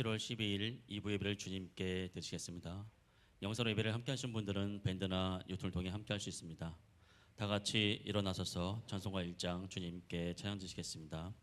11월 12일 2부 예배를 주님께 드리겠습니다. 영상 예배를 함께 하신 분들은 밴드나 유튜브를 통해 함께 할 수 있습니다. 다 같이 일어나셔서 찬송가 1장 주님께 찬양 드리겠습니다.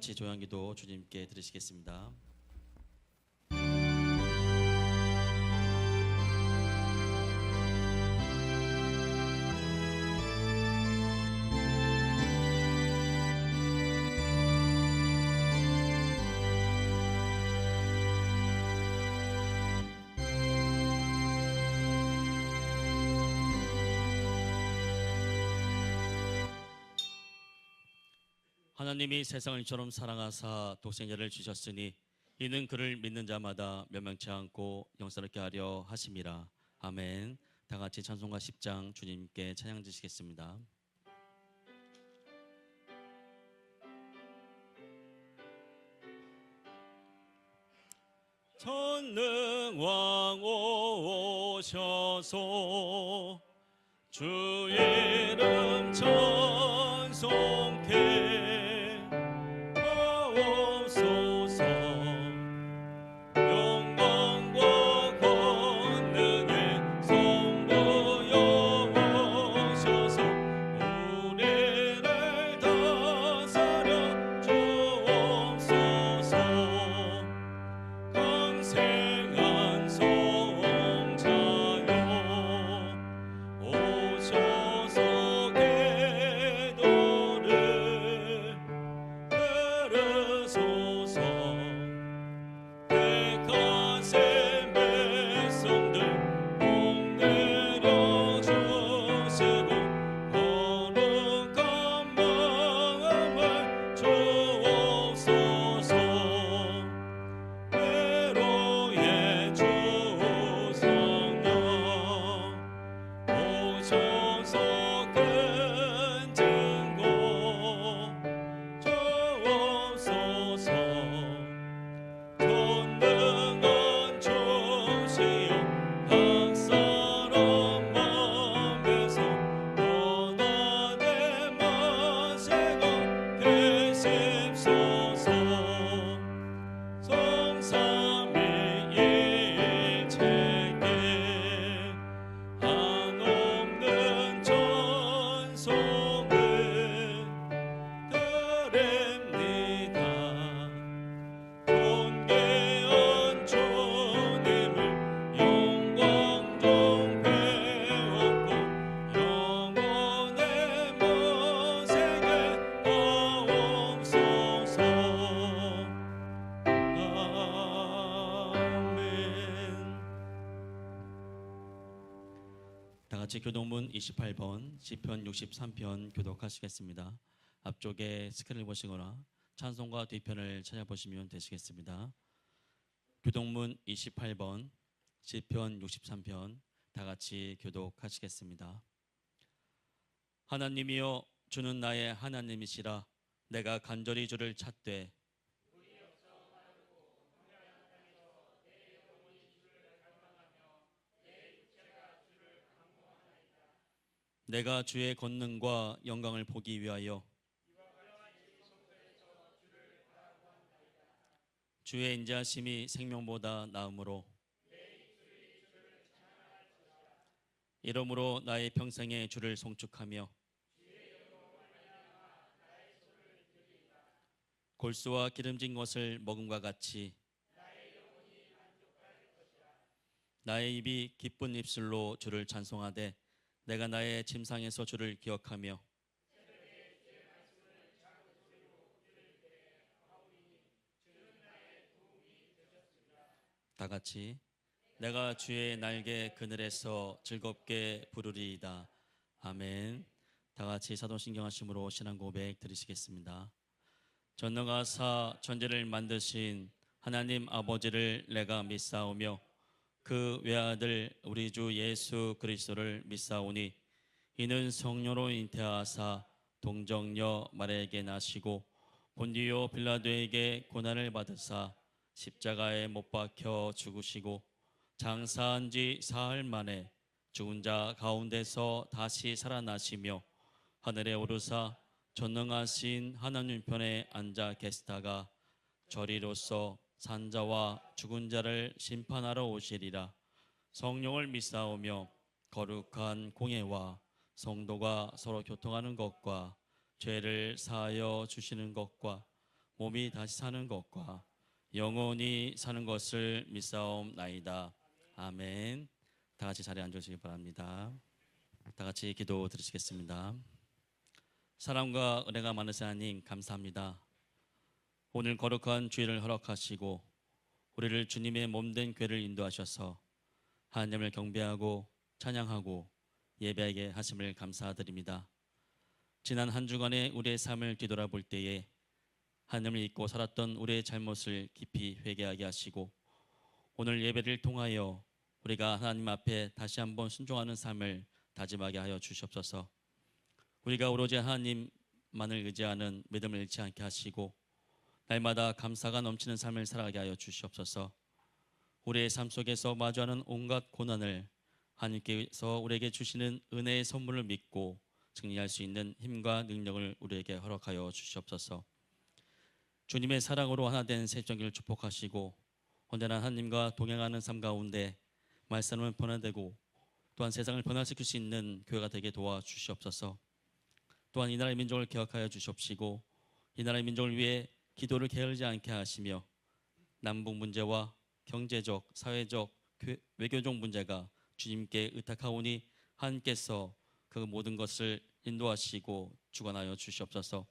같이 조양기도 주님께 드리시겠습니다. 하나님이 세상을 이처럼 사랑하사 독생자를 주셨으니 이는 그를 믿는 자마다 멸망치 않고 영생하게 하려 하심이라. 아멘. 다 같이 찬송가 10장 주님께 찬양 드리시겠습니다. 전능왕 오셔서 주의 이름 찬송케 같이 교독문 28번 시편 63편 교독하시겠습니다. 앞쪽에 스크린을 보시거나 찬송가 뒤편을 찾아보시면 되시겠습니다. 교독문 28번 시편 63편 다 같이 교독하시겠습니다. 하나님이여 주는 나의 하나님이시라. 내가 간절히 주를 찾되 내가 주의 권능과 영광을 보기 위하여 주의 인자하심이 생명보다 나음으로 이러므로 나의 평생에 주를 송축하며 골수와 기름진 것을 먹음과 같이 나의 입이 기쁜 입술로 주를 찬송하되 내가 나의 침상에서 주를 기억하며 다 같이 내가 주의 날개 그늘에서 즐겁게 부르리이다. 아멘. 다 같이 사도신경하심으로 신앙 고백 드리시겠습니다. 전능하사 천지를 만드신 하나님 아버지를 내가 믿사오며 그 외아들 우리 주 예수 그리스도를 믿사오니 이는 성령으로 잉태하사 동정녀 마리아에게 나시고 본디오 빌라도에게 고난을 받으사 십자가에 못 박혀 죽으시고 장사한 지 사흘 만에 죽은 자 가운데서 다시 살아나시며 하늘에 오르사 전능하신 하나님 편에 앉아 계시다가 저리로서 산자와 죽은 자를 심판하러 오시리라. 성령을 믿사오며 거룩한 공예와 성도가 서로 교통하는 것과 죄를 사하여 주시는 것과 몸이 다시 사는 것과 영원히 사는 것을 믿사옵나이다. 아멘. 다 같이 자리에 앉으시기 바랍니다. 다 같이 기도 드리시겠습니다. 사랑과 은혜가 많으신 하나님 감사합니다. 오늘 거룩한 주일을 허락하시고 우리를 주님의 몸된 교회를 인도하셔서 하나님을 경배하고 찬양하고 예배하게 하심을 감사드립니다. 지난 한 주간의 우리의 삶을 뒤돌아볼 때에 하나님을 잊고 살았던 우리의 잘못을 깊이 회개하게 하시고 오늘 예배를 통하여 우리가 하나님 앞에 다시 한번 순종하는 삶을 다짐하게 하여 주시옵소서. 우리가 오로지 하나님만을 의지하는 믿음을 잃지 않게 하시고 날마다 감사가 넘치는 삶을 살아가게 하여 주시옵소서. 우리의 삶 속에서 마주하는 온갖 고난을 하나님께서 우리에게 주시는 은혜의 선물을 믿고 승리할 수 있는 힘과 능력을 우리에게 허락하여 주시옵소서. 주님의 사랑으로 하나 된 새정기를 축복하시고 언제나 하나님과 동행하는 삶 가운데 말씀을 변화되고 또한 세상을 변화시킬 수 있는 교회가 되게 도와주시옵소서. 또한 이 나라의 민족을 개혁하여 주시옵시고 이 나라의 민족을 위해 기도를 게을리지 않게 하시며 남북 문제와 경제적, 사회적, 외교적 문제가 주님께 의탁하오니 하나님께서 그 모든 것을 인도하시고 주관하여 주시옵소서.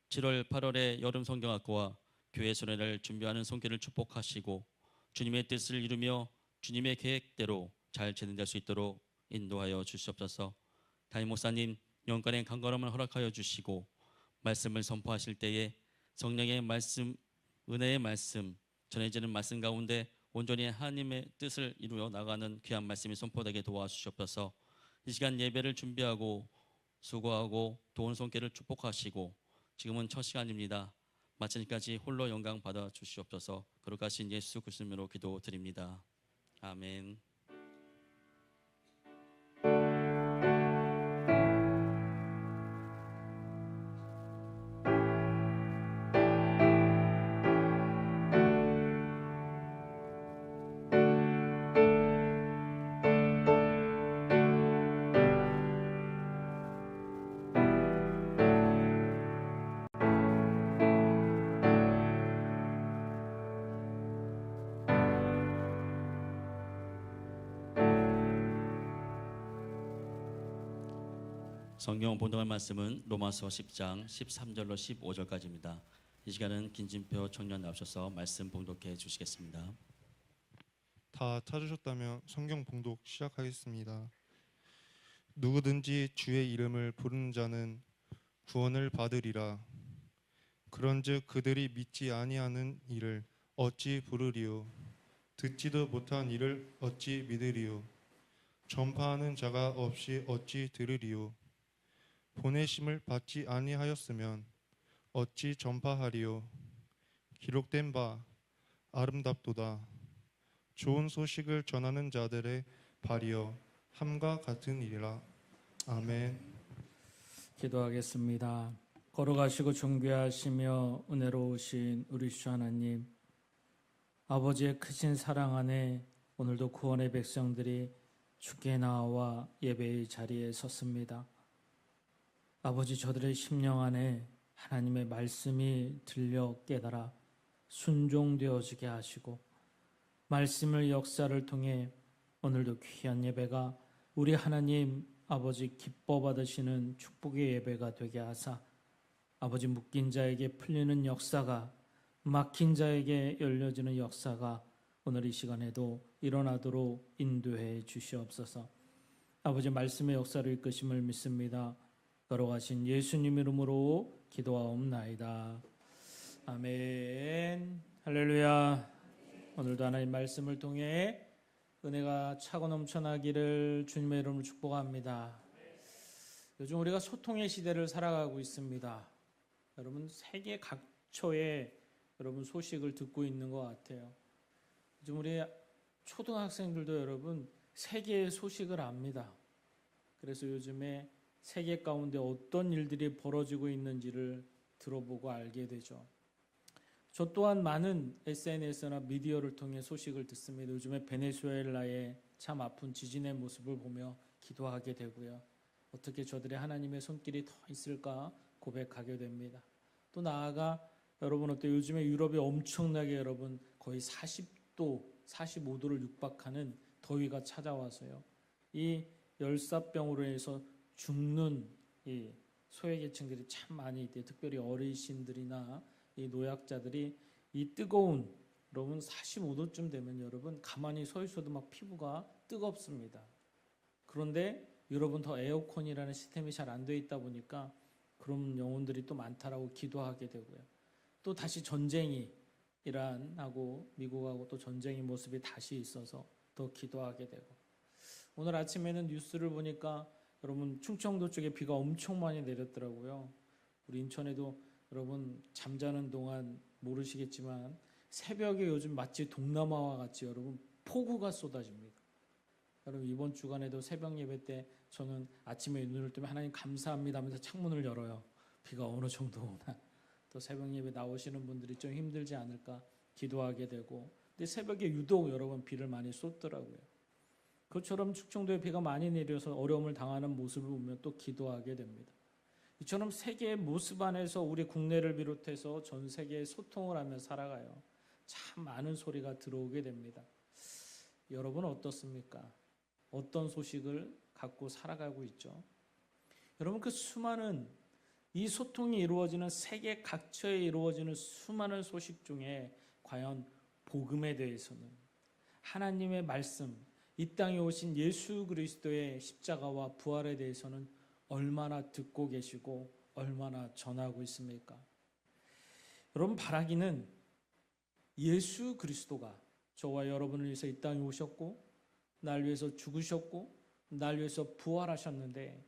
7월, 8월에 여름 성경학교와 교회 순회를 준비하는 손길을 축복하시고 주님의 뜻을 이루며 주님의 계획대로 잘 진행될 수 있도록 인도하여 주시옵소서. 담임 목사님 영간의 강건함을 허락하여 주시고 말씀을 선포하실 때에 성령의 말씀, 은혜의 말씀, 전해지는 말씀 가운데 온전히 하나님의 뜻을 이루어 나가는 귀한 말씀이 선포되게 도와주시옵소서. 이 시간 예배를 준비하고 수고하고 도운 손길을 축복하시고 지금은 첫 시간입니다. 마치기까지 홀로 영광 받아 주시옵소서. 거룩하신 예수 그리스도로 기도드립니다. 아멘. 성경 본독할 말씀은 로마서 10장 13절로 15절까지입니다. 이 시간은 김진표 청년 나오셔서 말씀 봉독해 주시겠습니다. 다 찾으셨다면 성경 봉독 시작하겠습니다. 누구든지 주의 이름을 부르는 자는 구원을 받으리라. 그런즉 그들이 믿지 아니하는 이를 어찌 부르리요? 듣지도 못한 이를 어찌 믿으리요? 전파하는 자가 없이 어찌 들으리요? 보내심을 받지 아니하였으면 어찌 전파하리요? 기록된 바 아름답도다. 좋은 소식을 전하는 자들의 발이여 함과 같은 일이라. 아멘. 기도하겠습니다. 거룩하시고 존귀하시며 은혜로우신 우리 주 하나님, 아버지의 크신 사랑 안에 오늘도 구원의 백성들이 주께 나와 예배의 자리에 섰습니다. 아버지, 저들의 심령 안에 하나님의 말씀이 들려 깨달아 순종되어지게 하시고 말씀의 역사를 통해 오늘도 귀한 예배가 우리 하나님 아버지 기뻐 받으시는 축복의 예배가 되게 하사 아버지 묶인 자에게 풀리는 역사가, 막힌 자에게 열려지는 역사가 오늘 이 시간에도 일어나도록 인도해 주시옵소서. 아버지 말씀의 역사를 이끄심을 믿습니다. 걸어가신 예수님 이름으로 기도하옵나이다. 아멘. 할렐루야. 오늘도 하나님 말씀을 통해 은혜가 차고 넘쳐나기를 주님의 이름으로 축복합니다. 요즘 우리가 소통의 시대를 살아가고 있습니다. 여러분 세계 각처에 여러분 소식을 듣고 있는 것 같아요. 요즘 우리 초등학생들도 여러분 세계의 소식을 압니다. 그래서 요즘에 세계 가운데 어떤 일들이 벌어지고 있는지를 들어보고 알게 되죠. 저 또한 많은 SNS나 미디어를 통해 소식을 듣습니다. 요즘에 베네수엘라의 참 아픈 지진의 모습을 보며 기도하게 되고요. 어떻게 저들의 하나님의 손길이 더 있을까 고백하게 됩니다. 또 나아가 여러분 어때 요즘에 유럽이 엄청나게 여러분 거의 40도, 45도를 육박하는 더위가 찾아와서요. 이 열사병으로 해서 죽는 이 소외계층들이 참 많이 있대요. 특별히 어르신들이나 이 노약자들이 이 뜨거운 여러분 45도쯤 되면 여러분 가만히 서 있어도 막 피부가 뜨겁습니다. 그런데 여러분 더 에어컨이라는 시스템이 잘 안 돼 있다 보니까 그런 영혼들이 또 많다라고 기도하게 되고요. 또 다시 전쟁이 이란하고 미국하고 또 전쟁의 모습이 다시 있어서 더 기도하게 되고 오늘 아침에는 뉴스를 보니까 여러분 충청도 쪽에 비가 엄청 많이 내렸더라고요. 우리 인천에도 여러분 잠자는 동안 모르시겠지만 새벽에 요즘 마치 동남아와 같이 여러분 폭우가 쏟아집니다. 여러분 이번 주간에도 새벽 예배 때 저는 아침에 눈을 뜨면 하나님 감사합니다 하면서 창문을 열어요. 비가 어느 정도 오나. 또 새벽 예배 나오시는 분들이 좀 힘들지 않을까 기도하게 되고 근데 새벽에 유독 여러분 비를 많이 쏟더라고요. 그처럼 충청도에 비가 많이 내려서 어려움을 당하는 모습을 보면 또 기도하게 됩니다. 이처럼 세계의 모습 안에서 우리 국내를 비롯해서 전 세계에 소통을 하며 살아가요. 참 많은 소리가 들어오게 됩니다. 여러분 어떻습니까? 어떤 소식을 갖고 살아가고 있죠? 여러분 그 수많은 이 소통이 이루어지는 세계 각처에 이루어지는 수많은 소식 중에 과연 복음에 대해서는 하나님의 말씀, 이 땅에 오신 예수 그리스도의 십자가와 부활에 대해서는 얼마나 듣고 계시고 얼마나 전하고 있습니까? 여러분 바라기는 예수 그리스도가 저와 여러분을 위해서 이 땅에 오셨고 날 위해서 죽으셨고 날 위해서 부활하셨는데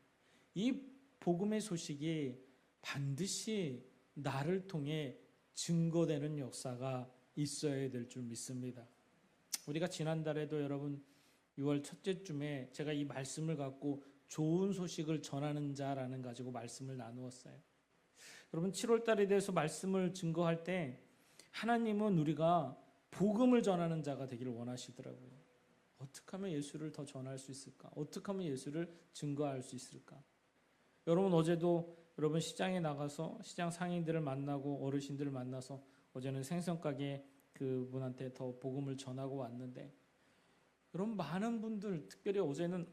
이 복음의 소식이 반드시 나를 통해 증거되는 역사가 있어야 될 줄 믿습니다. 우리가 지난달에도 여러분 6월 첫째 주에 제가 이 말씀을 갖고 좋은 소식을 전하는 자라는 가지고 말씀을 나누었어요. 여러분 7월 달에 대해서 말씀을 증거할 때 하나님은 우리가 복음을 전하는 자가 되기를 원하시더라고요. 어떻게 하면 예수를 더 전할 수 있을까? 어떻게 하면 예수를 증거할 수 있을까? 여러분 어제도 여러분 시장에 나가서 시장 상인들을 만나고 어르신들을 만나서 어제는 생선가게 그분한테 더 복음을 전하고 왔는데 여러분 많은 분들 특별히 어제는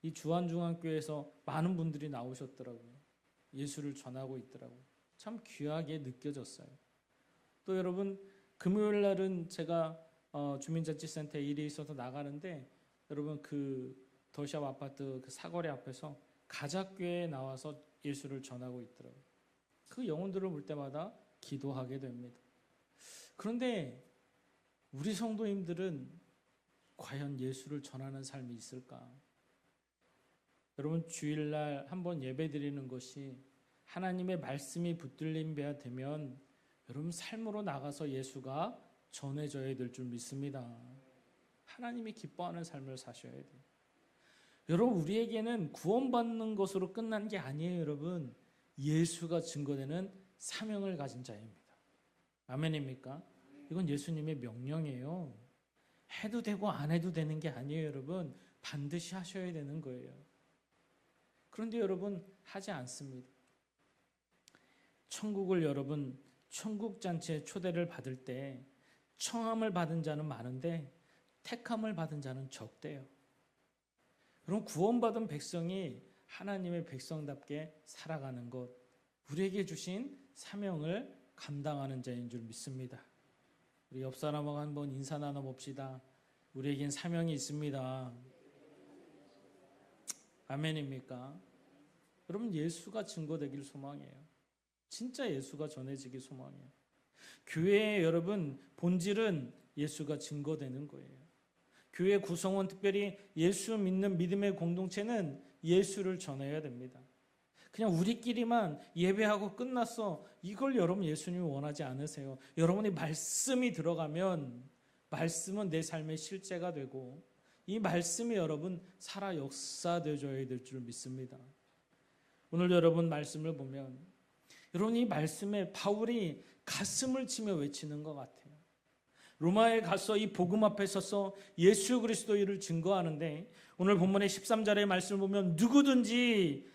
이 주한중앙교회에서 많은 분들이 나오셨더라고요. 예수를 전하고 있더라고요. 참 귀하게 느껴졌어요. 또 여러분 금요일 날은 제가 주민자치센터에 일이 있어서 나가는데 여러분 그 더샵 아파트 그 사거리 앞에서 가작교회에 나와서 예수를 전하고 있더라고요. 그 영혼들을 볼 때마다 기도하게 됩니다. 그런데 우리 성도님들은 과연 예수를 전하는 삶이 있을까? 여러분 주일날 한번 예배 드리는 것이 하나님의 말씀이 붙들린 배가 되면 여러분 삶으로 나가서 예수가 전해져야 될 줄 믿습니다. 하나님이 기뻐하는 삶을 사셔야 돼요. 여러분 우리에게는 구원받는 것으로 끝난 게 아니에요. 여러분 예수가 증거되는 사명을 가진 자입니다. 아멘입니까? 이건 예수님의 명령이에요. 해도 되고 안 해도 되는 게 아니에요. 여러분 반드시 하셔야 되는 거예요. 그런데 여러분 하지 않습니다. 천국을 여러분 천국잔치에 초대를 받을 때 청함을 받은 자는 많은데 택함을 받은 자는 적대요. 그럼 구원받은 백성이 하나님의 백성답게 살아가는 것, 우리에게 주신 사명을 감당하는 자인 줄 믿습니다. 우리 옆 사람하고 한번 인사 나눠봅시다. 우리에겐 사명이 있습니다. 아멘입니까? 여러분, 예수가 증거되길 소망해요. 진짜 예수가 전해지길 소망해요. 교회의 여러분 본질은 예수가 증거되는 거예요. 교회 구성원, 특별히 예수 믿는 믿음의 공동체는 예수를 전해야 됩니다. 그냥 우리끼리만 예배하고 끝났어, 이걸 여러분 예수님이 원하지 않으세요. 여러분이 말씀이 들어가면 말씀은 내 삶의 실제가 되고 이 말씀이 여러분 살아 역사되어져야 될 줄 믿습니다. 오늘 여러분 말씀을 보면 여러분 이 말씀에 바울이 가슴을 치며 외치는 것 같아요. 로마에 가서 이 복음 앞에 서서 예수 그리스도를 증거하는데 오늘 본문의 13절의 말씀을 보면 누구든지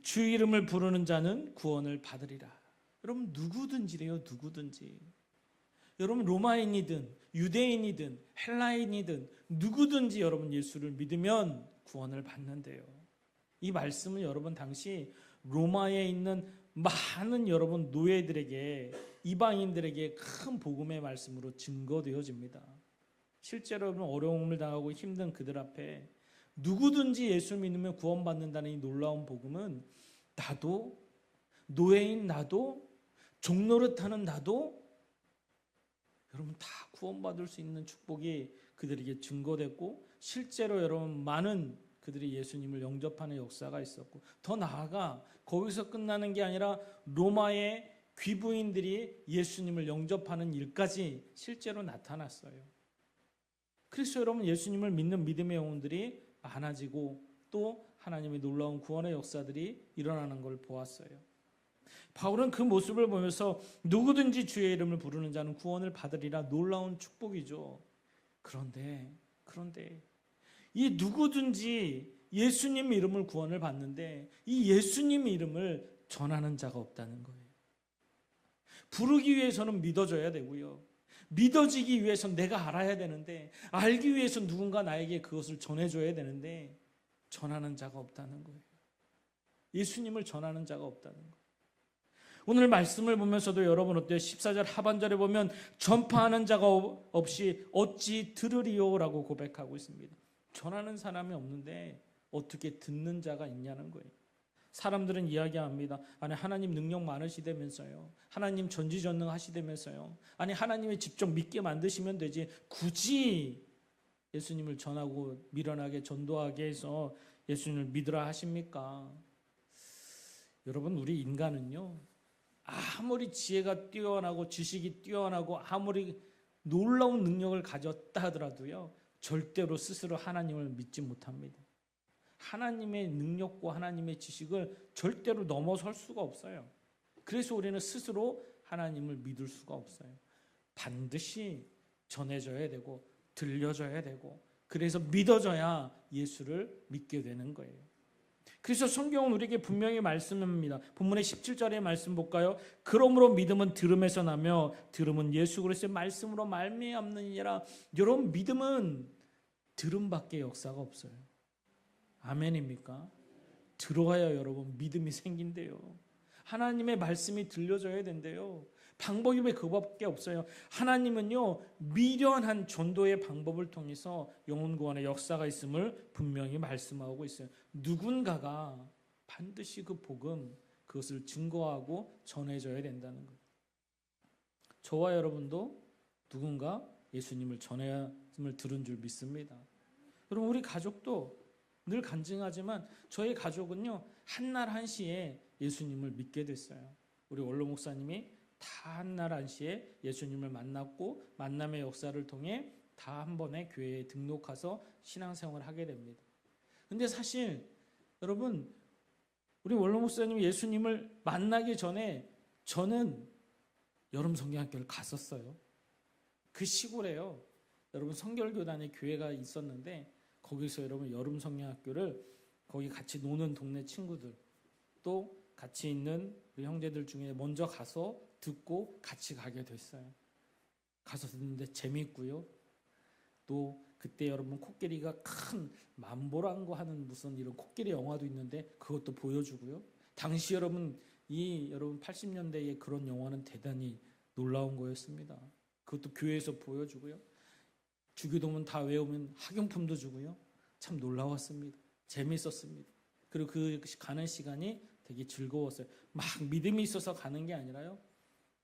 주 이름을 부르는 자는 구원을 받으리라. 여러분 누구든지래요. 누구든지. 여러분 로마인이든 유대인이든 헬라인이든 누구든지 여러분 예수를 믿으면 구원을 받는데요. 이 말씀은 여러분 당시 로마에 있는 많은 여러분 노예들에게, 이방인들에게 큰 복음의 말씀으로 증거되어집니다. 실제로 여러분 어려움을 당하고 힘든 그들 앞에 누구든지 예수 믿으면 구원받는다는 이 놀라운 복음은 나도, 노예인 나도, 종노릇하는 나도 여러분 다 구원받을 수 있는 축복이 그들에게 증거됐고 실제로 여러분 많은 그들이 예수님을 영접하는 역사가 있었고 더 나아가 거기서 끝나는 게 아니라 로마의 귀부인들이 예수님을 영접하는 일까지 실제로 나타났어요. 그래서 여러분 예수님을 믿는 믿음의 영혼들이 많아지고 또 하나님의 놀라운 구원의 역사들이 일어나는 걸 보았어요. 바울은 그 모습을 보면서 누구든지 주의 이름을 부르는 자는 구원을 받으리라. 놀라운 축복이죠. 그런데 이 누구든지 예수님 이름을 구원을 받는데 이 예수님 이름을 전하는 자가 없다는 거예요. 부르기 위해서는 믿어져야 되고요. 믿어지기 위해서는 내가 알아야 되는데 알기 위해서 누군가 나에게 그것을 전해줘야 되는데 전하는 자가 없다는 거예요. 예수님을 전하는 자가 없다는 거예요. 오늘 말씀을 보면서도 여러분 어때요? 14절 하반절에 보면 전파하는 자가 없이 어찌 들으리요? 라고 고백하고 있습니다. 전하는 사람이 없는데 어떻게 듣는 자가 있냐는 거예요. 사람들은 이야기합니다. 아니 하나님 능력 많으시다면서요. 하나님 전지전능하시다면서요. 아니 하나님이 직접 믿게 만드시면 되지 굳이 예수님을 전하고 미련하게 전도하게 해서 예수님을 믿으라 하십니까? 여러분 우리 인간은요. 아무리 지혜가 뛰어나고 지식이 뛰어나고 아무리 놀라운 능력을 가졌다 하더라도요. 절대로 스스로 하나님을 믿지 못합니다. 하나님의 능력과 하나님의 지식을 절대로 넘어설 수가 없어요. 그래서 우리는 스스로 하나님을 믿을 수가 없어요. 반드시 전해져야 되고 들려져야 되고 그래서 믿어져야 예수를 믿게 되는 거예요. 그래서 성경은 우리에게 분명히 말씀합니다. 본문의 17절의 말씀 볼까요? 그러므로 믿음은 들음에서 나며 들음은 예수 그리스도의 말씀으로 말미암느니라. 여러분 믿음은 들음밖에 역사가 없어요. 아멘입니까? 들어야 여러분 믿음이 생긴대요. 하나님의 말씀이 들려져야 된대요. 방법이 왜 그거밖에 없어요. 하나님은요 미련한 전도의 방법을 통해서 영혼 구원의 역사가 있음을 분명히 말씀하고 있어요. 누군가가 반드시 그 복음 그것을 증거하고 전해줘야 된다는 거예요. 저와 여러분도 누군가 예수님을 전해야을 들은 줄 믿습니다. 여러분 우리 가족도 늘 간증하지만 저희 가족은요 한날 한시에 예수님을 믿게 됐어요. 우리 원로 목사님이 다 한날 한시에 예수님을 만났고 만남의 역사를 통해 다 한 번에 교회에 등록해서 신앙생활을 하게 됩니다. 근데 사실 여러분 우리 원로 목사님이 예수님을 만나기 전에 저는 여름 성경학교를 갔었어요. 그 시골에요. 여러분 성결교단의 교회가 있었는데 거기서 여러분 여름 성경학교를 거기 같이 노는 동네 친구들 또 같이 있는 우리 형제들 중에 먼저 가서 듣고 같이 가게 됐어요. 가서 듣는데 재미있고요. 또 그때 여러분 코끼리가 큰 만보라는 거 하는 무슨 이런 코끼리 영화도 있는데 그것도 보여주고요. 당시 여러분 80년대의 그런 영화는 대단히 놀라운 거였습니다. 그것도 교회에서 보여주고요. 주기도문 다 외우면 학용품도 주고요. 참 놀라웠습니다. 재미있었습니다. 그리고 그 가는 시간이 되게 즐거웠어요. 막 믿음이 있어서 가는 게 아니라요.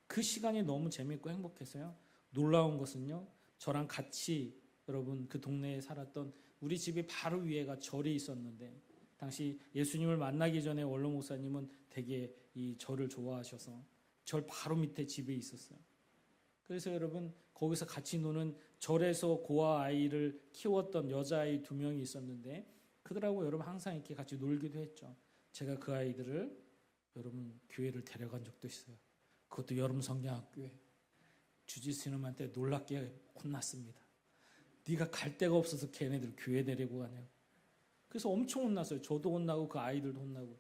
그 시간이 너무 재미있고 행복해서요. 놀라운 것은요. 저랑 같이 여러분 그 동네에 살았던 우리 집이 바로 위에가 절이 있었는데 당시 예수님을 만나기 전에 원로 목사님은 되게 이 절을 좋아하셔서 절 바로 밑에 집에 있었어요. 그래서 여러분 거기서 같이 노는 절에서 고아 아이를 키웠던 여자아이 2명이 있었는데 그들하고 여러분 항상 이렇게 같이 놀기도 했죠. 제가 그 아이들을 여러분 교회를 데려간 적도 있어요. 그것도 여름 성경학교에. 주지스님한테 놀랍게 혼났습니다. 네가 갈 데가 없어서 걔네들 교회 데리고 가냐고. 그래서 엄청 혼났어요. 저도 혼나고 그 아이들도 혼나고.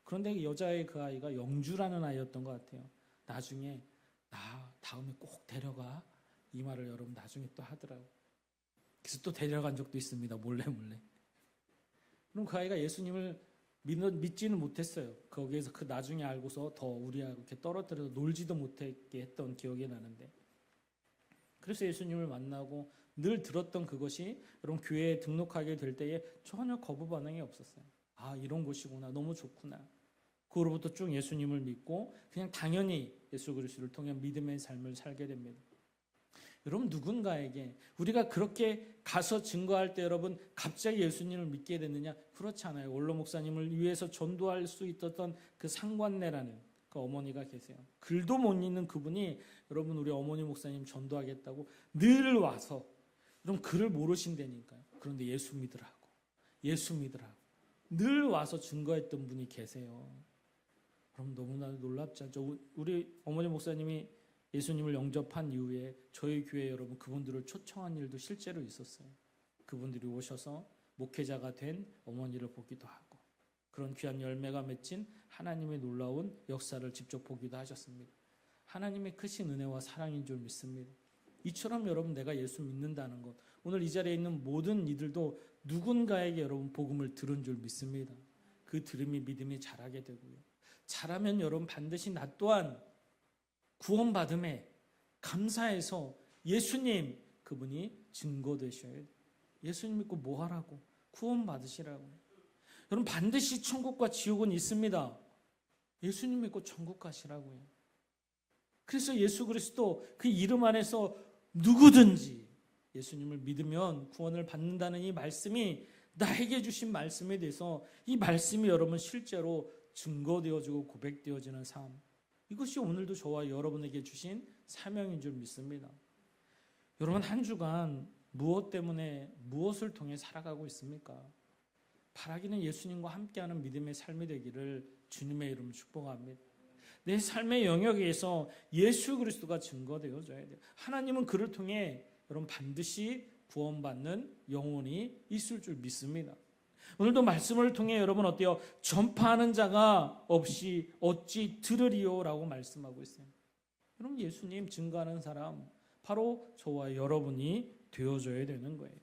그런데 여자의 그 아이가 영주라는 아이였던 것 같아요. 나중에 나 다음에 꼭 데려가 이 말을 여러분 나중에 또 하더라고. 그래서 또 데려간 적도 있습니다. 몰래. 그럼 그 아이가 예수님을 믿지는 못했어요. 거기에서 그 나중에 알고서 더 우리하고 이렇게 떨어뜨려서 놀지도 못했게 했던 기억이 나는데 그래서 예수님을 만나고 늘 들었던 그것이 여러분 교회에 등록하게 될 때에 전혀 거부 반응이 없었어요. 아 이런 곳이구나. 너무 좋구나. 그로부터 쭉 예수님을 믿고 그냥 당연히 예수 그리스도를 통해 믿음의 삶을 살게 됩니다. 여러분 누군가에게 우리가 그렇게 가서 증거할 때 여러분 갑자기 예수님을 믿게 됐느냐? 그렇지 않아요. 원로 목사님을 위해서 전도할 수 있었던 그 상관내라는 그 어머니가 계세요. 글도 못 읽는 그분이 여러분 우리 어머니 목사님 전도하겠다고 늘 와서 여러분 글을 모르신다니까요. 그런데 예수 믿으라고 늘 와서 증거했던 분이 계세요. 그럼 너무나 놀랍지 않죠? 우리 어머니 목사님이 예수님을 영접한 이후에 저희 교회 여러분 그분들을 초청한 일도 실제로 있었어요. 그분들이 오셔서 목회자가 된 어머니를 보기도 하고 그런 귀한 열매가 맺힌 하나님의 놀라운 역사를 직접 보기도 하셨습니다. 하나님의 크신 은혜와 사랑인 줄 믿습니다. 이처럼 여러분 내가 예수 믿는다는 것 오늘 이 자리에 있는 모든 이들도 누군가에게 여러분 복음을 들은 줄 믿습니다. 그 들음이 믿음이 자라게 되고요. 자라면 여러분 반드시 나 또한 구원받음에 감사해서 예수님 그분이 증거되셔야 돼요. 예수님 믿고 뭐 하라고? 구원받으시라고. 여러분 반드시 천국과 지옥은 있습니다. 예수님 믿고 천국 가시라고요. 그래서 예수 그리스도 그 이름 안에서 누구든지 예수님을 믿으면 구원을 받는다는 이 말씀이 나에게 주신 말씀에 대해서 이 말씀이 여러분 실제로 증거되어지고 고백되어지는 삶 이것이 오늘도 저와 여러분에게 주신 사명인 줄 믿습니다. 여러분 한 주간 무엇 때문에 무엇을 통해 살아가고 있습니까? 바라기는 예수님과 함께하는 믿음의 삶이 되기를 주님의 이름으로 축복합니다. 내 삶의 영역에서 예수 그리스도가 증거되어져야 돼요. 하나님은 그를 통해 여러분 반드시 구원받는 영혼이 있을 줄 믿습니다. 오늘도 말씀을 통해 여러분 어때요? 전파하는 자가 없이 어찌 들으리요? 라고 말씀하고 있어요. 여러분 예수님 증거하는 사람 바로 저와 여러분이 되어줘야 되는 거예요.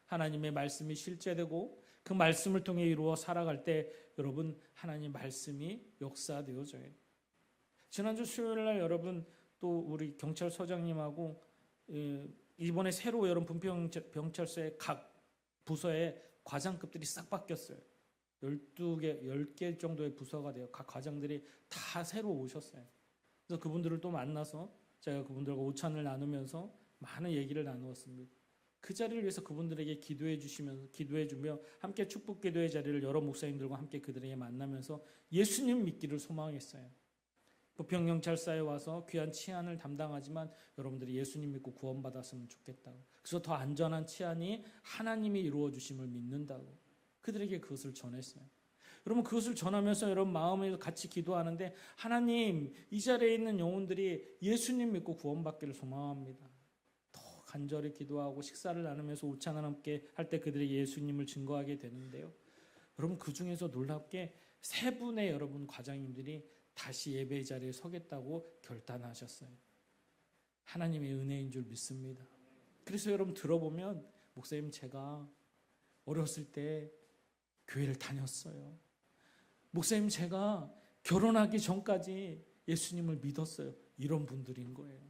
하나님의 말씀이 실제되고 그 말씀을 통해 이루어 살아갈 때 여러분 하나님 말씀이 역사되어져야 돼요. 지난주 수요일날 여러분 또 우리 경찰서장님하고 이번에 새로 여러분 분평경찰서의 각 부서에 과장급들이 싹 바뀌었어요. 12개, 10개 정도의 부서가 돼요. 각 과장들이 다 새로 오셨어요. 그래서 그분들을 또 만나서 제가 그분들과 오찬을 나누면서 많은 얘기를 나누었습니다. 그 자리를 위해서 그분들에게 기도해주며 함께 축복 기도의 자리를 여러 목사님들과 함께 그들에게 만나면서 예수님 믿기를 소망했어요. 부평경찰서에 와서 귀한 치안을 담당하지만 여러분들이 예수님 믿고 구원받았으면 좋겠다고. 그래서 더 안전한 치안이 하나님이 이루어 주심을 믿는다고 그들에게 그것을 전했어요. 여러분 그것을 전하면서 여러분 마음에서 같이 기도하는데 하나님 이 자리에 있는 영혼들이 예수님 믿고 구원받기를 소망합니다. 더 간절히 기도하고 식사를 나누면서 오찬을 함께 할 때 그들이 예수님을 증거하게 되는데요. 여러분 그 중에서 놀랍게 3분의 여러분 과장님들이 다시 예배 자리에 서겠다고 결단하셨어요. 하나님의 은혜인 줄 믿습니다. 그래서 여러분 들어보면 목사님 제가 어렸을 때 교회를 다녔어요. 목사님 제가 결혼하기 전까지 예수님을 믿었어요. 이런 분들인 거예요.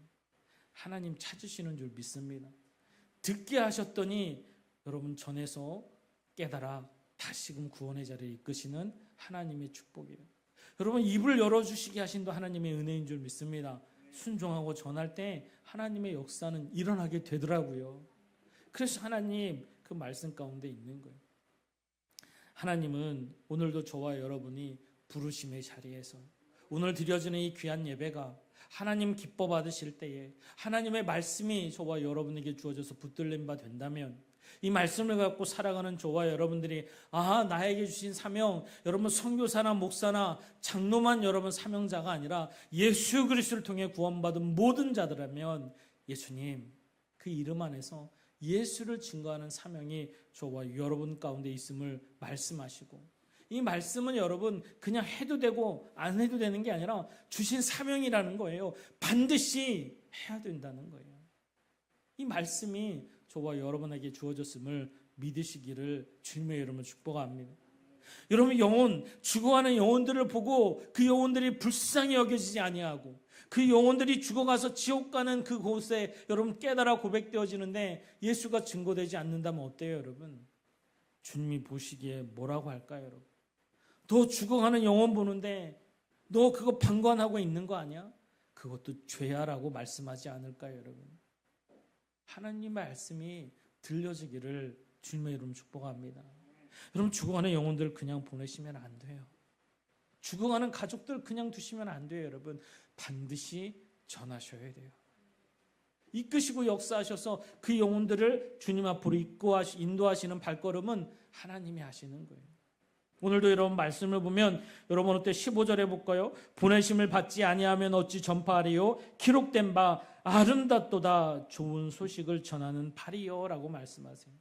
하나님 찾으시는 줄 믿습니다. 듣게 하셨더니 여러분 전에서 깨달아 다시금 구원의 자리에 이끄시는 하나님의 축복이에요. 여러분 입을 열어주시게 하신도 하나님의 은혜인 줄 믿습니다. 순종하고 전할 때 하나님의 역사는 일어나게 되더라고요. 그래서 하나님 그 말씀 가운데 있는 거예요. 하나님은 오늘도 저와 여러분이 부르심의 자리에서 오늘 드려지는 이 귀한 예배가 하나님 기뻐 받으실 때에 하나님의 말씀이 저와 여러분에게 주어져서 붙들린 바 된다면 이 말씀을 갖고 살아가는 저와 여러분들이 나에게 주신 사명, 여러분 선교사나 목사나 장로만 여러분 사명자가 아니라 예수 그리스도를 통해 구원받은 모든 자들이라면 예수님 그 이름 안에서 예수를 증거하는 사명이 저와 여러분 가운데 있음을 말씀하시고 이 말씀은 여러분 그냥 해도 되고 안 해도 되는 게 아니라 주신 사명이라는 거예요. 반드시 해야 된다는 거예요. 이 말씀이 저와 여러분에게 주어졌음을 믿으시기를 주님의 이름으로 축복합니다. 여러분 영혼, 죽어가는 영혼들을 보고 그 영혼들이 불쌍히 여겨지지 아니하고 그 영혼들이 죽어가서 지옥 가는 그곳에 여러분 깨달아 고백되어지는데 예수가 증거되지 않는다면 어때요 여러분? 주님이 보시기에 뭐라고 할까요 여러분? 너 죽어가는 영혼 보는데 너 그거 방관하고 있는 거 아니야? 그것도 죄야라고 말씀하지 않을까요 여러분? 하나님 말씀이 들려지기를 주님의 이름 축복합니다. 여러분 죽어가는 영혼들 그냥 보내시면 안 돼요. 죽어가는 가족들 그냥 두시면 안 돼요 여러분. 반드시 전하셔야 돼요. 이끄시고 역사하셔서 그 영혼들을 주님 앞으로 인도하시는 발걸음은 하나님이 하시는 거예요. 오늘도 여러분 말씀을 보면 여러분 어때 15절에 볼까요? 보내심을 받지 아니하면 어찌 전파하리요? 기록된 바 아름답도다 좋은 소식을 전하는 발이요 라고 말씀하세요.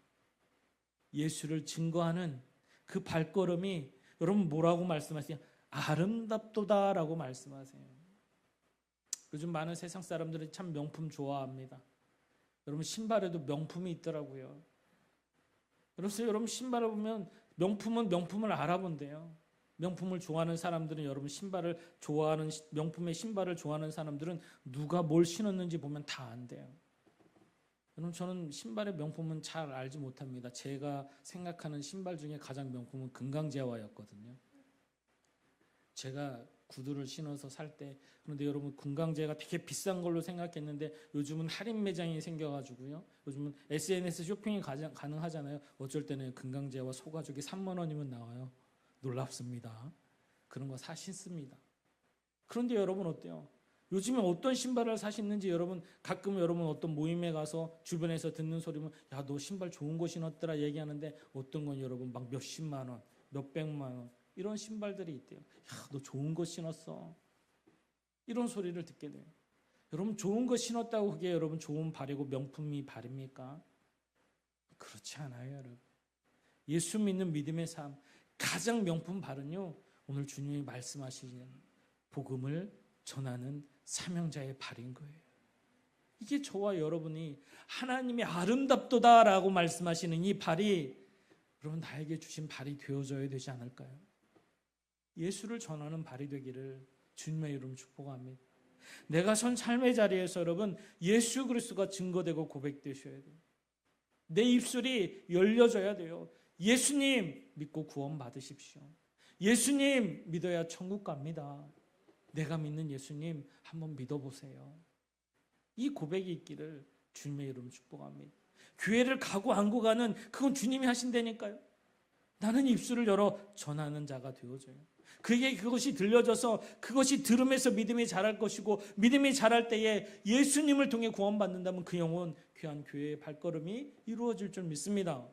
예수를 증거하는 그 발걸음이 여러분 뭐라고 말씀하세요? 아름답도다 라고 말씀하세요. 요즘 많은 세상 사람들이 참 명품 좋아합니다. 여러분 신발에도 명품이 있더라고요. 여러분 신발을 보면 명품을 알아본대요. 명품을 좋아하는 사람들은 여러분 신발을 좋아하는 명품의 신발을 좋아하는 사람들은 누가 뭘 신었는지 보면 다 안돼요. 여러분 저는 신발의 명품은 잘 알지 못합니다. 제가 생각하는 신발 중에 가장 명품은 금강제화였거든요. 제가 구두를 신어서 살 때 그런데 여러분 금강제가 되게 비싼 걸로 생각했는데 요즘은 할인 매장이 생겨가지고요. 요즘은 SNS 쇼핑이 가능하잖아요. 어쩔 때는 금강제와 소가죽이 3만 원이면 나와요. 놀랍습니다. 그런 거 사신습니다. 그런데 여러분 어때요? 요즘에 어떤 신발을 사시는지 여러분 가끔 여러분 어떤 모임에 가서 주변에서 듣는 소리면 야 너 신발 좋은 거 신었더라 얘기하는데 어떤 건 여러분 막 몇십만 원, 몇백만 원 이런 신발들이 있대요. 야 너 좋은 거 신었어. 이런 소리를 듣게 돼요. 여러분 좋은 거 신었다고 그게 여러분 좋은 발이고 명품이 발입니까? 그렇지 않아요 여러분. 예수 믿는 믿음의 삶 가장 명품 발은요 오늘 주님이 말씀하시는 복음을 전하는 사명자의 발인 거예요. 이게 저와 여러분이 하나님이 아름답도다라고 말씀하시는 이 발이 여러분 나에게 주신 발이 되어져야 되지 않을까요? 예수를 전하는 발이 되기를 주님의 이름 축복합니다. 내가 선 삶의 자리에서 여러분 예수 그리스도가 증거되고 고백되셔야 돼요. 내 입술이 열려져야 돼요. 예수님 믿고 구원 받으십시오. 예수님 믿어야 천국 갑니다. 내가 믿는 예수님 한번 믿어보세요. 이 고백이 있기를 주님의 이름 축복합니다. 교회를 가고 안 가는 그건 주님이 하신다니까요. 나는 입술을 열어 전하는 자가 되어져요. 그것이 들려져서 그것이 들음에서 믿음이 자랄 것이고 믿음이 자랄 때에 예수님을 통해 구원받는다면 그 영혼 귀한 교회의 발걸음이 이루어질 줄 믿습니다.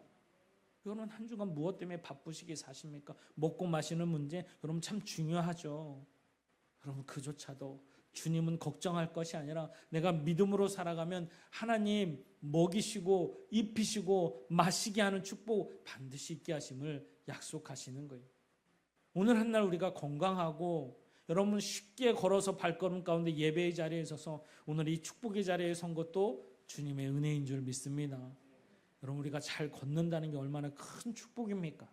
여러분 한 주간 무엇 때문에 바쁘시게 사십니까? 먹고 마시는 문제 여러분 참 중요하죠. 여러분 그조차도 주님은 걱정할 것이 아니라 내가 믿음으로 살아가면 하나님 먹이시고 입히시고 마시게 하는 축복 반드시 있게 하심을 약속하시는 거예요. 오늘 한 날 우리가 건강하고 여러분 쉽게 걸어서 발걸음 가운데 예배의 자리에 서서 오늘 이 축복의 자리에 선 것도 주님의 은혜인 줄 믿습니다. 여러분 우리가 잘 걷는다는 게 얼마나 큰 축복입니까?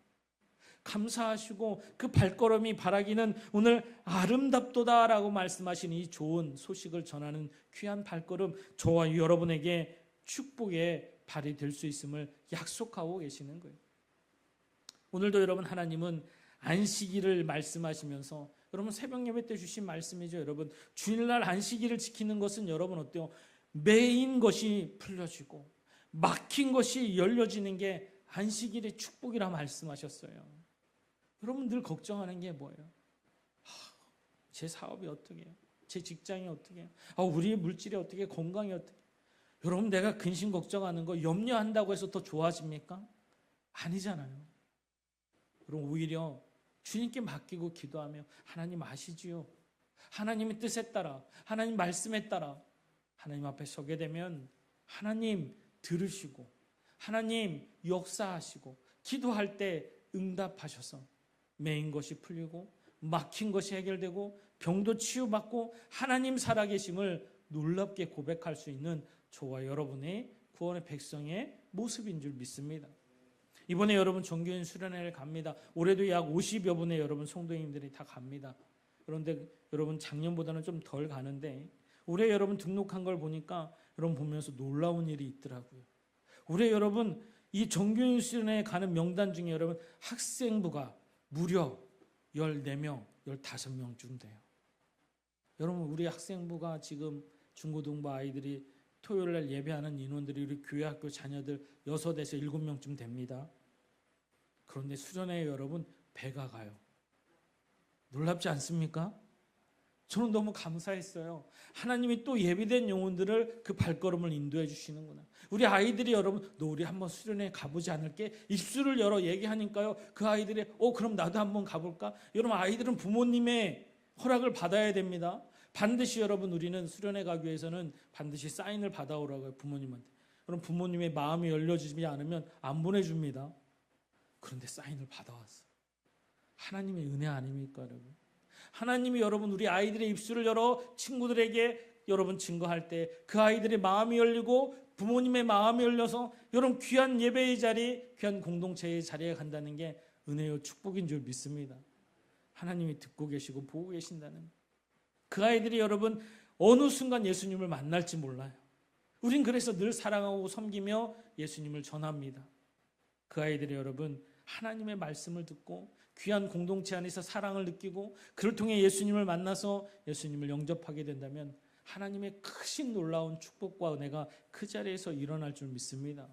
감사하시고 그 발걸음이 바라기는 오늘 아름답도다라고 말씀하신 이 좋은 소식을 전하는 귀한 발걸음, 저와 여러분에게 축복의 발이 될 수 있음을 약속하고 계시는 거예요. 오늘도 여러분, 하나님은 안식일을 말씀하시면서, 여러분 새벽 예배 때 주신 말씀이죠. 여러분, 주일날 안식일을 지키는 것은 여러분 어때요? 매인 것이 풀려지고 막힌 것이 열려지는 게 안식일의 축복이라 말씀하셨어요. 여러분 늘 걱정하는 게 뭐예요? 제 사업이 어떻게 해요? 제 직장이 어떻게 해요? 우리의 물질이 어떻게 해요? 건강이 어떻게 해요? 여러분, 내가 근심 걱정하는 거 염려한다고 해서 더 좋아집니까? 아니잖아요. 여러분, 오히려 주님께 맡기고 기도하며 하나님 아시지요? 하나님의 뜻에 따라, 하나님 말씀에 따라 하나님 앞에 서게 되면 하나님 들으시고 하나님 역사하시고 기도할 때 응답하셔서 매인 것이 풀리고 막힌 것이 해결되고 병도 치유받고 하나님 살아계심을 놀랍게 고백할 수 있는 저와 여러분의 구원의 백성의 모습인 줄 믿습니다. 이번에 여러분 정규인 수련회를 갑니다. 올해도 약 50여 분의 여러분 성도님들이 다 갑니다. 그런데 여러분 작년보다는 좀 덜 가는데 올해 여러분 등록한 걸 보니까 여러분 보면서 놀라운 일이 있더라고요. 올해 여러분 이 정규인 수련회에 가는 명단 중에 여러분 학생부가 무려 14명, 15명쯤 돼요. 여러분, 우리 학생부가 지금 중고등부 아이들이 토요일날 예배하는 인원들이 우리 교회 학교 자녀들 6에서 7명쯤 됩니다. 그런데 수련회에 여러분 배가 가요. 놀랍지 않습니까? 저는 너무 감사했어요. 하나님이 또 예비된 영혼들을 그 발걸음을 인도해 주시는구나. 우리 아이들이 여러분, 너 우리 한번 수련회 가보지 않을게? 입술을 열어 얘기하니까요. 그 아이들이 그럼 나도 한번 가볼까? 여러분, 아이들은 부모님의 허락을 받아야 됩니다. 반드시 여러분, 우리는 수련회 가기 위해서는 반드시 사인을 받아오라고요, 부모님한테. 그럼 부모님의 마음이 열려지지 않으면 안 보내줍니다. 그런데 사인을 받아왔어요. 하나님의 은혜 아닙니까, 여러분? 하나님이 여러분 우리 아이들의 입술을 열어 친구들에게 여러분 증거할 때 그 아이들의 마음이 열리고 부모님의 마음이 열려서 여러분 귀한 예배의 자리, 귀한 공동체의 자리에 간다는 게 은혜요 축복인 줄 믿습니다. 하나님이 듣고 계시고 보고 계신다는, 그 아이들이 여러분 어느 순간 예수님을 만날지 몰라요. 우린 그래서 늘 사랑하고 섬기며 예수님을 전합니다. 그 아이들이 여러분 하나님의 말씀을 듣고 귀한 공동체 안에서 사랑을 느끼고 그를 통해 예수님을 만나서 예수님을 영접하게 된다면 하나님의 크신 놀라운 축복과 은혜가 그 자리에서 일어날 줄 믿습니다.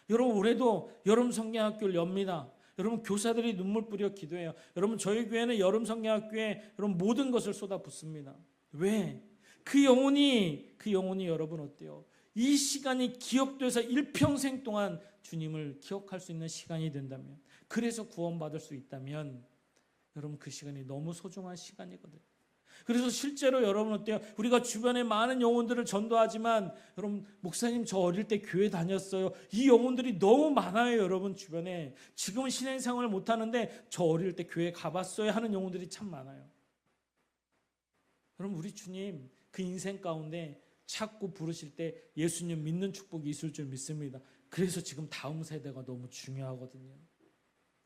여러분, 올해도 여름 성경학교를 엽니다. 여러분, 교사들이 눈물 뿌려 기도해요. 여러분, 저희 교회는 여름 성경학교에 여러분 모든 것을 쏟아붓습니다. 왜? 그 영혼이 여러분 어때요? 이 시간이 기억돼서 일평생 동안 주님을 기억할 수 있는 시간이 된다면, 그래서 구원받을 수 있다면 여러분 그 시간이 너무 소중한 시간이거든요. 그래서 실제로 여러분 어때요? 우리가 주변에 많은 영혼들을 전도하지만 여러분, 목사님 저 어릴 때 교회 다녔어요. 이 영혼들이 너무 많아요. 여러분 주변에 지금은 신앙생활을 못하는데 저 어릴 때 교회 가봤어요 하는 영혼들이 참 많아요. 여러분, 우리 주님 그 인생 가운데 찾고 부르실 때 예수님 믿는 축복이 있을 줄 믿습니다. 그래서 지금 다음 세대가 너무 중요하거든요.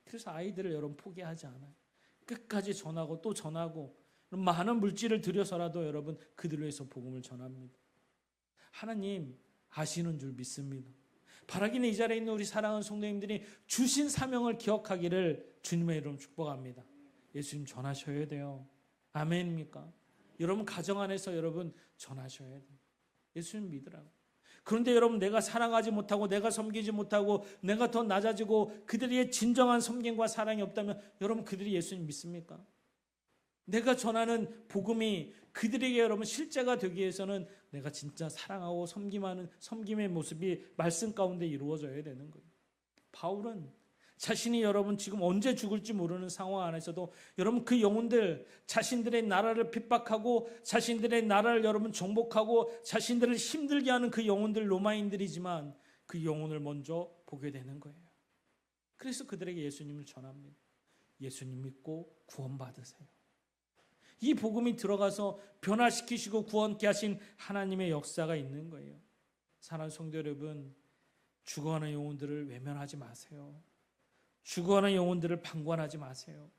그래서 아이들을 여러분 포기하지 않아요. 끝까지 전하고 또 전하고 많은 물질을 들여서라도 여러분 그들을 위해서 복음을 전합니다. 하나님 아시는 줄 믿습니다. 바라기는 이 자리에 있는 우리 사랑하는 성도님들이 주신 사명을 기억하기를 주님의 이름으로 축복합니다. 예수님 전하셔야 돼요. 아멘입니까? 여러분 가정 안에서 여러분 전하셔야 돼요. 예수님 믿으라고. 그런데 여러분, 내가 사랑하지 못하고 내가 섬기지 못하고 내가 더 낮아지고 그들의 진정한 섬김과 사랑이 없다면 여러분 그들이 예수님 믿습니까? 내가 전하는 복음이 그들에게 여러분 실제가 되기 위해서는 내가 진짜 사랑하고 섬김하는 섬김의 모습이 말씀 가운데 이루어져야 되는 거예요. 바울은 자신이 여러분 지금 언제 죽을지 모르는 상황 안에서도 여러분 그 영혼들, 자신들의 나라를 핍박하고 자신들의 나라를 여러분 정복하고 자신들을 힘들게 하는 그 영혼들, 로마인들이지만 그 영혼을 먼저 보게 되는 거예요. 그래서 그들에게 예수님을 전합니다. 예수님 믿고 구원받으세요. 이 복음이 들어가서 변화시키시고 구원케 하신 하나님의 역사가 있는 거예요. 사랑하는 성도 여러분, 죽어가는 영혼들을 외면하지 마세요. 죽어가는 영혼들을 방관하지 마세요.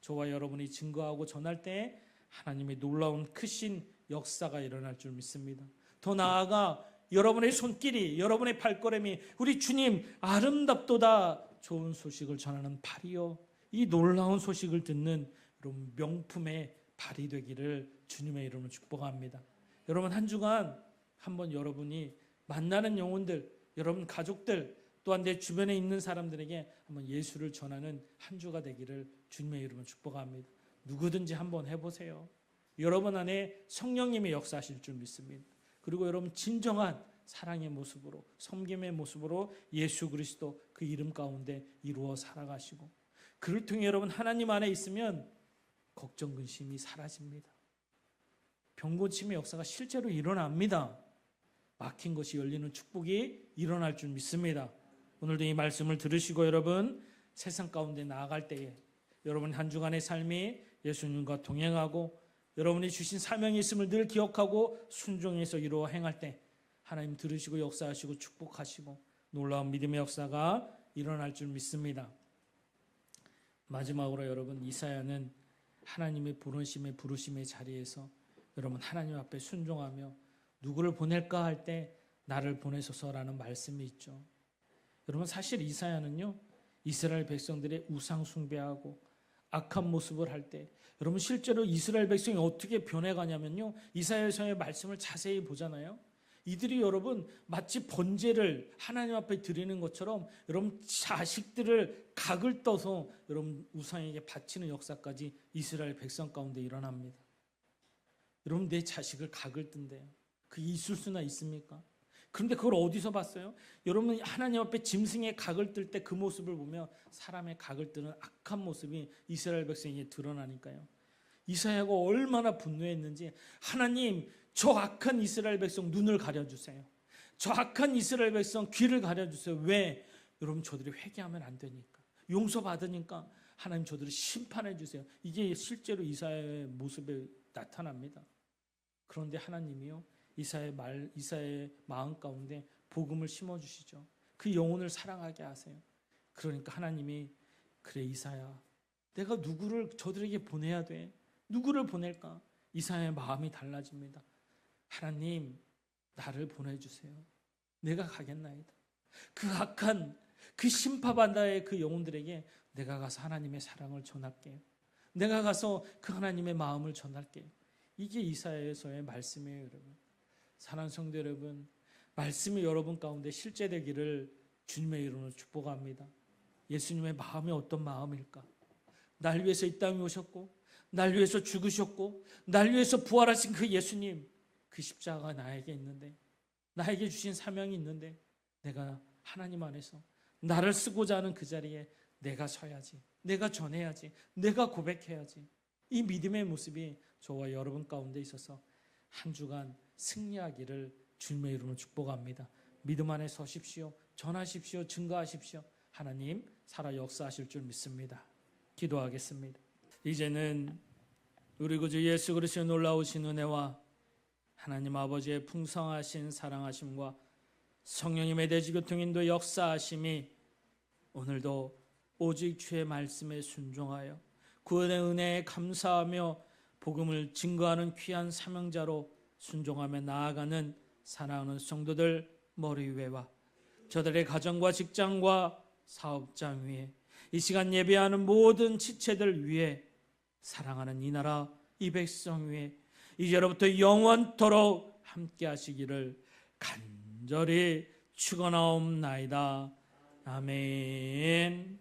저와 여러분이 증거하고 전할 때 하나님의 놀라운 크신 역사가 일어날 줄 믿습니다. 더 나아가 여러분의 손길이, 여러분의 발걸음이 우리 주님 아름답도다 좋은 소식을 전하는 발이요, 이 놀라운 소식을 듣는 여러분 명품의 발이 되기를 주님의 이름으로 축복합니다. 여러분 한 주간 한번 여러분이 만나는 영혼들, 여러분 가족들, 또한 내 주변에 있는 사람들에게 한번 예수를 전하는 한 주가 되기를 주님의 이름으로 축복합니다. 누구든지 한번 해보세요. 여러분 안에 성령님이 역사하실 줄 믿습니다. 그리고 여러분 진정한 사랑의 모습으로, 섬김의 모습으로 예수 그리스도 그 이름 가운데 이루어 살아가시고, 그를 통해 여러분 하나님 안에 있으면 걱정 근심이 사라집니다. 병고침의 역사가 실제로 일어납니다. 막힌 것이 열리는 축복이 일어날 줄 믿습니다. 오늘도 이 말씀을 들으시고 여러분 세상 가운데 나아갈 때에 여러분 한 주간의 삶이 예수님과 동행하고 여러분이 주신 사명이 있음을 늘 기억하고 순종해서 이루어 행할 때 하나님 들으시고 역사하시고 축복하시고 놀라운 믿음의 역사가 일어날 줄 믿습니다. 마지막으로 여러분, 이사야는 하나님의 부르심의 자리에서 여러분 하나님 앞에 순종하며 누구를 보낼까 할 때 나를 보내소서라는 말씀이 있죠. 여러분 사실 이사야는요, 이스라엘 백성들의 우상 숭배하고 악한 모습을 할 때 여러분 실제로 이스라엘 백성이 어떻게 변해가냐면요, 이사야서의 말씀을 자세히 보잖아요. 이들이 여러분 마치 번제를 하나님 앞에 드리는 것처럼 여러분 자식들을 각을 떠서 여러분 우상에게 바치는 역사까지 이스라엘 백성 가운데 일어납니다. 여러분 내 자식을 각을 뜬대요. 그게 있을 수나 있습니까? 그런데 그걸 어디서 봤어요? 여러분 하나님 앞에 짐승의 각을 뜰 때 그 모습을 보면 사람의 각을 뜨는 악한 모습이 이스라엘 백성에게 드러나니까요. 이사야가 얼마나 분노했는지, 하나님 저 악한 이스라엘 백성 눈을 가려주세요. 저 악한 이스라엘 백성 귀를 가려주세요. 왜? 여러분 저들이 회개하면 안 되니까, 용서받으니까 하나님 저들을 심판해 주세요. 이게 실제로 이사야의 모습에 나타납니다. 그런데 하나님이요, 이사야의 마음 가운데 복음을 심어주시죠. 그 영혼을 사랑하게 하세요. 그러니까 하나님이, 그래 이사야, 내가 누구를 저들에게 보내야 돼? 누구를 보낼까? 이사야의 마음이 달라집니다. 하나님 나를 보내주세요. 내가 가겠나이다. 그 악한 그 심파반다의 그 영혼들에게 내가 가서 하나님의 사랑을 전할게요. 내가 가서 그 하나님의 마음을 전할게요. 이게 이사야서의 말씀이에요. 여러분, 사랑하는 성도 여러분, 말씀이 여러분 가운데 실제되기를 주님의 이름으로 축복합니다. 예수님의 마음이 어떤 마음일까? 날 위해서 이 땅에 오셨고, 날 위해서 죽으셨고, 날 위해서 부활하신 그 예수님, 그 십자가가 나에게 있는데, 나에게 주신 사명이 있는데, 내가 하나님 안에서 나를 쓰고자 하는 그 자리에 내가 서야지, 내가 전해야지, 내가 고백해야지. 이 믿음의 모습이 저와 여러분 가운데 있어서 한 주간 승리하기를 주님의 이름으로 축복합니다. 믿음 안에 서십시오. 전하십시오. 증거하십시오. 하나님 살아 역사하실 줄 믿습니다. 기도하겠습니다. 이제는 우리 구주 예수 그리스도의 놀라우신 은혜와 하나님 아버지의 풍성하신 사랑하심과 성령님의 대지교통 인도 역사하심이 오늘도 오직 주의 말씀에 순종하여 구원의 은혜에 감사하며 복음을 증거하는 귀한 사명자로 순종하며 나아가는 사랑하는 성도들 머리 위에와 저들의 가정과 직장과 사업장 위에, 이 시간 예배하는 모든 지체들 위에, 사랑하는 이 나라 이 백성 위에 이제로부터 영원토록 함께 하시기를 간절히 축원하옵나이다. 아멘.